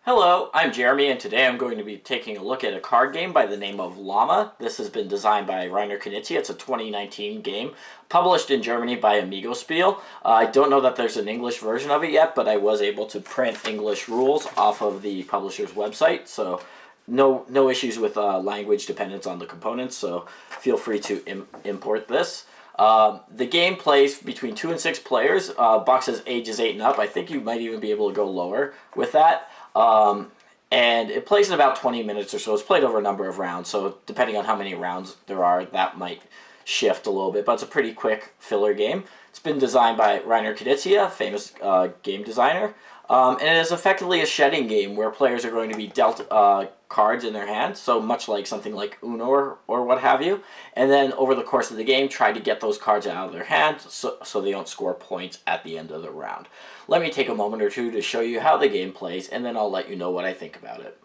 Hello, I'm Jeremy, and today I'm going to be taking a look at a card game by the name of LAMA. This has been designed by Reiner Knizia. It's a 2019 game, published in Germany by Amigo Spiel. I don't know that there's an English version of it yet, but I was able to print English rules off of the publisher's website, so no issues with language dependence on the components, so feel free to import this. The game plays between 2 and 6 players. Box says ages 8 and up. I think you might even be able to go lower with that. And it plays in about 20 minutes or so. It's played over a number of rounds, so depending on how many rounds there are, that might shift a little bit, but it's a pretty quick filler game. It's been designed by Reiner Knizia, famous game designer, and it is effectively a shedding game where players are going to be dealt cards in their hand, so much like something like Uno or what have you, and then over the course of the game try to get those cards out of their hand so they don't score points at the end of the round. Let me take a moment or two to show you how the game plays, and then I'll let you know what I think about it.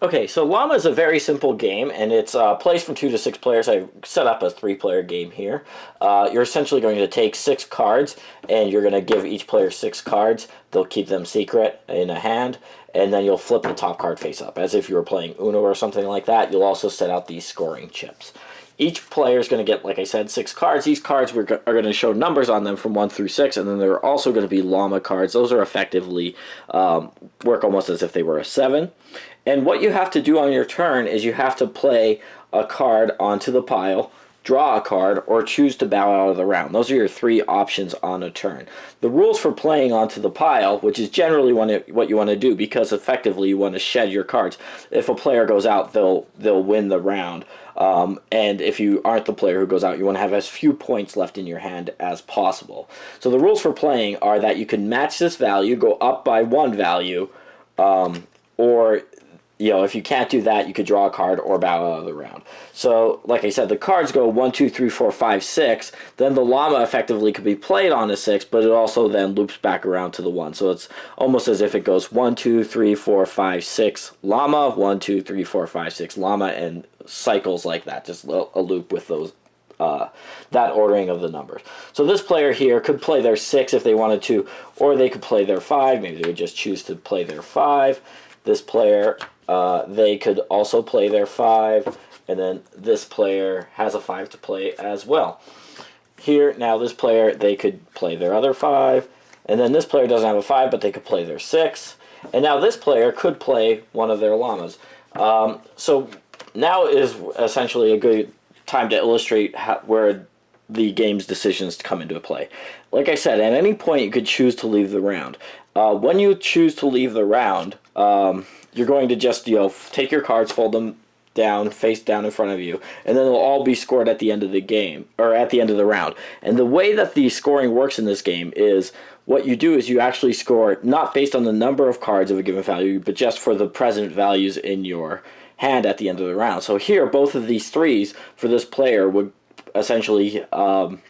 Okay, so LAMA is a very simple game, and it's plays from 2 to 6 players. I've set up a 3-player game here. You're essentially going to take 6 cards, and you're going to give each player 6 cards. They'll keep them secret in a hand, and then you'll flip the top card face up, as if you were playing Uno or something like that. You'll also set out these scoring chips. Each player is going to get, like I said, 6 cards. These cards are going to show numbers on them from 1 through 6, and then there are also going to be LAMA cards. Those are effectively work almost as if they were a 7. And what you have to do on your turn is you have to play a card onto the pile, draw a card, or choose to bow out of the round. Those are your 3 options on a turn. The rules for playing onto the pile, which is generally what you want to do, because effectively you want to shed your cards. If a player goes out, they'll win the round. And if you aren't the player who goes out, you want to have as few points left in your hand as possible. So the rules for playing are that you can match this value, go up by 1 value, or if you can't do that, you could draw a card or bow out of the round. So, like I said, the cards go 1, 2, 3, 4, 5, 6. Then the LAMA effectively could be played on a 6, but it also then loops back around to the 1. So it's almost as if it goes 1, 2, 3, 4, 5, 6 LAMA, 1, 2, 3, 4, 5, 6 LAMA, and cycles like that. Just a loop with those that ordering of the numbers. So this player here could play their 6 if they wanted to, or they could play their 5. Maybe they would just choose to play their 5. This player, they could also play their 5, and then this player has a 5 to play as well. Here, now this player, they could play their other 5, and then this player doesn't have a 5, but they could play their 6, and now this player could play one of their LAMAs. So now is essentially a good time to illustrate where the game's decisions come into play. Like I said, at any point you could choose to leave the round. When you choose to leave the round, you're going to just take your cards, fold them down, face down in front of you, and then they'll all be scored at the end of the game, or at the end of the round. And the way that the scoring works in this game is what you do is you actually score not based on the number of cards of a given value, but just for the present values in your hand at the end of the round. So here, both of these 3s for this player would essentially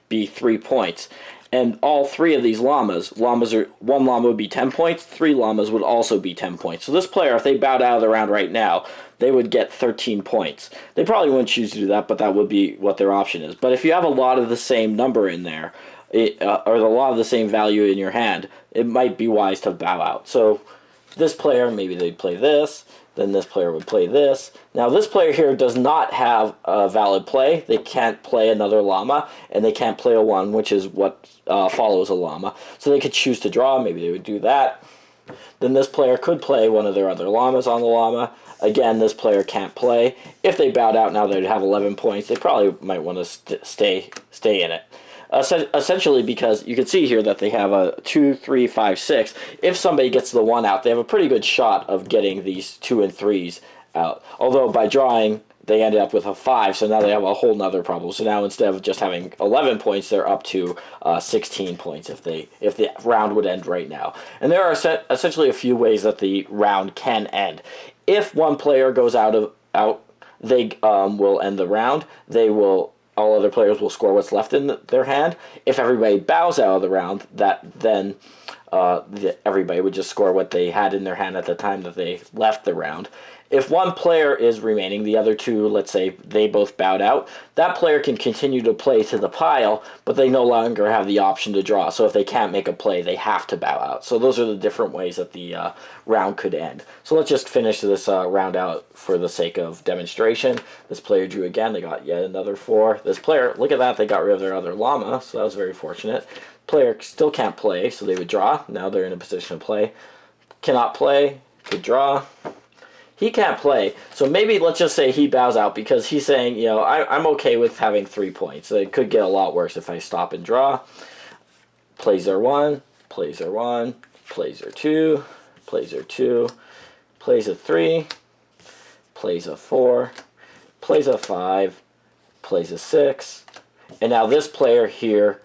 be 3 points. And all 3 of these LAMAs are, 1 LAMA would be 10 points, 3 LAMAs would also be 10 points. So this player, if they bowed out of the round right now, they would get 13 points. They probably wouldn't choose to do that, but that would be what their option is. But if you have a lot of the same number in there, or a lot of the same value in your hand, it might be wise to bow out. So this player, maybe they'd play this, then this player would play this. Now this player here does not have a valid play. They can't play another LAMA, and they can't play a 1, which is what follows a LAMA. So they could choose to draw, maybe they would do that. Then this player could play one of their other LAMAs on the LAMA. Again, this player can't play. If they bowed out now, they'd have 11 points. They probably might want to stay in it. Essentially, because you can see here that they have a 2, 3, 5, 6. If somebody gets the 1 out, they have a pretty good shot of getting these 2 and 3s out. Although by drawing, they ended up with a 5, so now they have a whole nother problem. So now instead of just having 11 points, they're up to 16 points if the round would end right now. And there are essentially a few ways that the round can end. If one player goes out, they will end the round. All other players will score what's left in their hand. If everybody bows out of the round, then everybody would just score what they had in their hand at the time that they left the round. If one player is remaining, the other two, let's say they both bowed out, that player can continue to play to the pile, but they no longer have the option to draw. So if they can't make a play, they have to bow out. So those are the different ways that the round could end. So let's just finish this round out for the sake of demonstration. This player drew again. They got yet another 4. This player, look at that, they got rid of their other llama, so that was very fortunate. Player still can't play, so they would draw. Now they're in a position to play. Cannot play, could draw. He can't play, so maybe let's just say he bows out because he's saying, you know, I'm okay with having 3 points. It could get a lot worse if I stop and draw. Plays their 1, plays their 1, plays their 2, plays their 2, plays a 3, plays a 4, plays a 5, plays a 6, and now this player here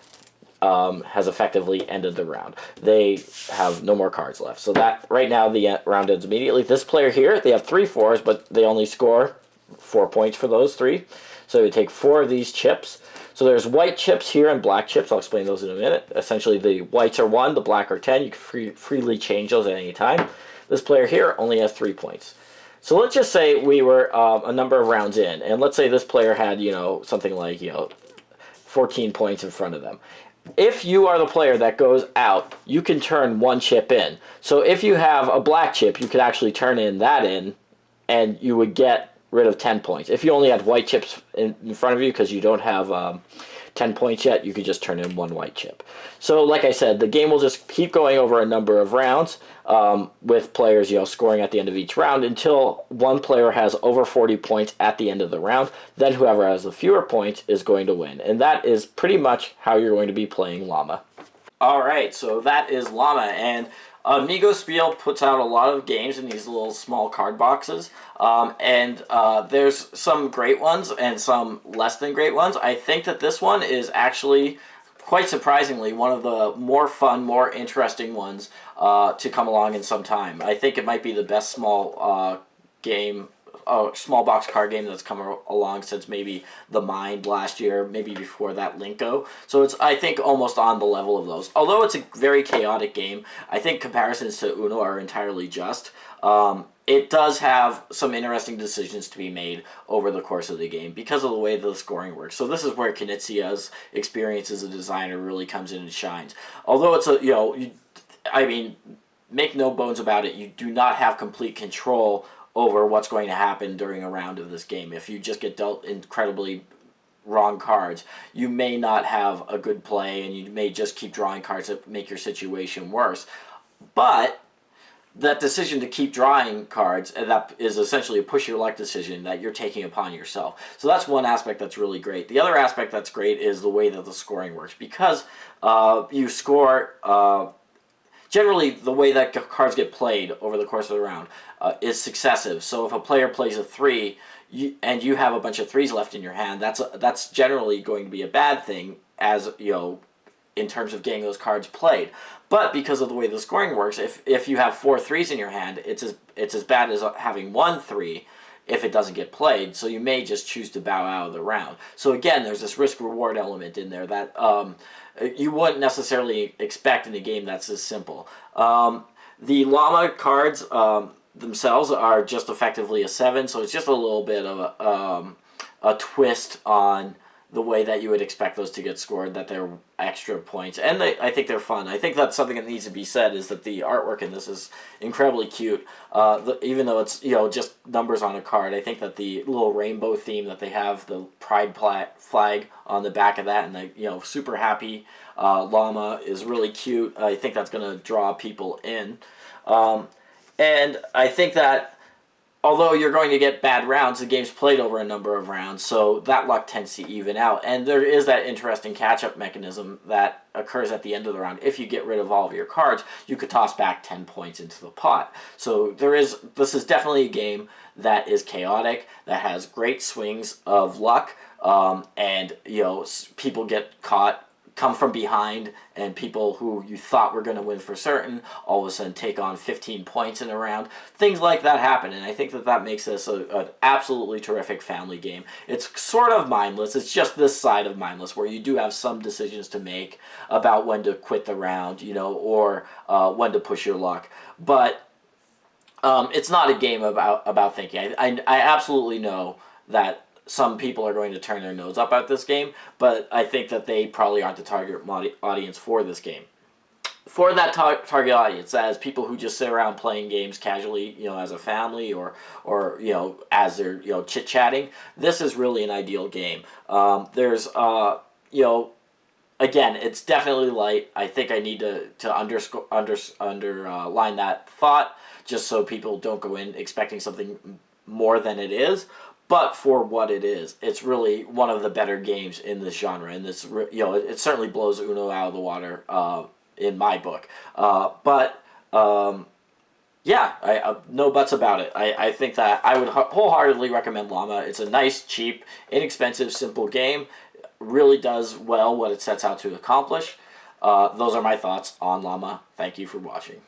has effectively ended the round. They have no more cards left. So that right now the round ends immediately. This player here, they have 3 4s, but they only score 4 points for those 3. So they take 4 of these chips. So there's white chips here and black chips. I'll explain those in a minute. Essentially, the whites are 1, the black are 10. You can freely change those at any time. This player here only has 3 points. So let's just say we were a number of rounds in, and let's say this player had, you know, something like, you know, 14 points in front of them. If you are the player that goes out, you can turn 1 chip in. So if you have a black chip, you could actually turn that in, and you would get rid of 10 points. If you only had white chips in front of you because you don't have 10 points yet, you could just turn in 1 white chip. So like I said, the game will just keep going over a number of rounds with players, you know, scoring at the end of each round until one player has over 40 points at the end of the round. Then whoever has the fewer points is going to win. And that is pretty much how you're going to be playing LAMA. All right, so that is LAMA, and Amigo Spiel puts out a lot of games in these little small card boxes, and there's some great ones and some less than great ones. I think that this one is actually, quite surprisingly, one of the more fun, more interesting ones to come along in some time. I think it might be the best small small box card game that's come along since maybe The Mind last year, maybe before that Linko. So it's, I think, almost on the level of those. Although it's a very chaotic game, I think comparisons to Uno are entirely just. It does have some interesting decisions to be made over the course of the game because of the way the scoring works. So this is where Knizia's experience as a designer really comes in and shines. Although it's a, you know, I mean, make no bones about it, you do not have complete control over what's going to happen during a round of this game. If you just get dealt incredibly wrong cards, you may not have a good play, and you may just keep drawing cards that make your situation worse. But that decision to keep drawing cards, and that is essentially a push your luck decision that you're taking upon yourself. So that's one aspect that's really great. The other aspect that's great is the way that the scoring works. Because you score... generally, the way that cards get played over the course of the round is successive. So if a player plays a 3 and you have a bunch of 3s left in your hand, that's generally going to be a bad thing, as you know, in terms of getting those cards played. But because of the way the scoring works, if you have 4 3s in your hand, it's as bad as having 1 3 if it doesn't get played, so you may just choose to bow out of the round. So again, there's this risk-reward element in there that you wouldn't necessarily expect in a game that's as simple. The LAMA cards themselves are just effectively a 7, so it's just a little bit of a twist on the way that you would expect those to get scored, that they're extra points. And I think they're fun. I think that's something that needs to be said, is that the artwork in this is incredibly cute. Even though it's, you know, just numbers on a card, I think that the little rainbow theme that they have, the pride flag on the back of that, and the, you know, super happy llama is really cute. I think that's going to draw people in. And I think that although you're going to get bad rounds, the game's played over a number of rounds, so that luck tends to even out. And there is that interesting catch-up mechanism that occurs at the end of the round. If you get rid of all of your cards, you could toss back 10 points into the pot. So this is definitely a game that is chaotic, that has great swings of luck, and, you know, people get caught, come from behind, and people who you thought were going to win for certain all of a sudden take on 15 points in a round. Things like that happen, and I think that makes this an absolutely terrific family game. It's sort of mindless. It's just this side of mindless, where you do have some decisions to make about when to quit the round, you know, or when to push your luck. But It's not a game about thinking. I absolutely know that some people are going to turn their nose up at this game, but I think that they probably aren't the target audience for this game. For that target audience, as people who just sit around playing games casually, as a family, or as they're chit chatting, this is really an ideal game. There's you know again, it's definitely light. I think I need to underline that thought, just so people don't go in expecting something more than it is. But for what it is, it's really one of the better games in this genre. And this, it certainly blows Uno out of the water in my book. But yeah, no buts about it. I think that I would wholeheartedly recommend Llama. It's a nice, cheap, inexpensive, simple game. Really does well what it sets out to accomplish. Those are my thoughts on Llama. Thank you for watching.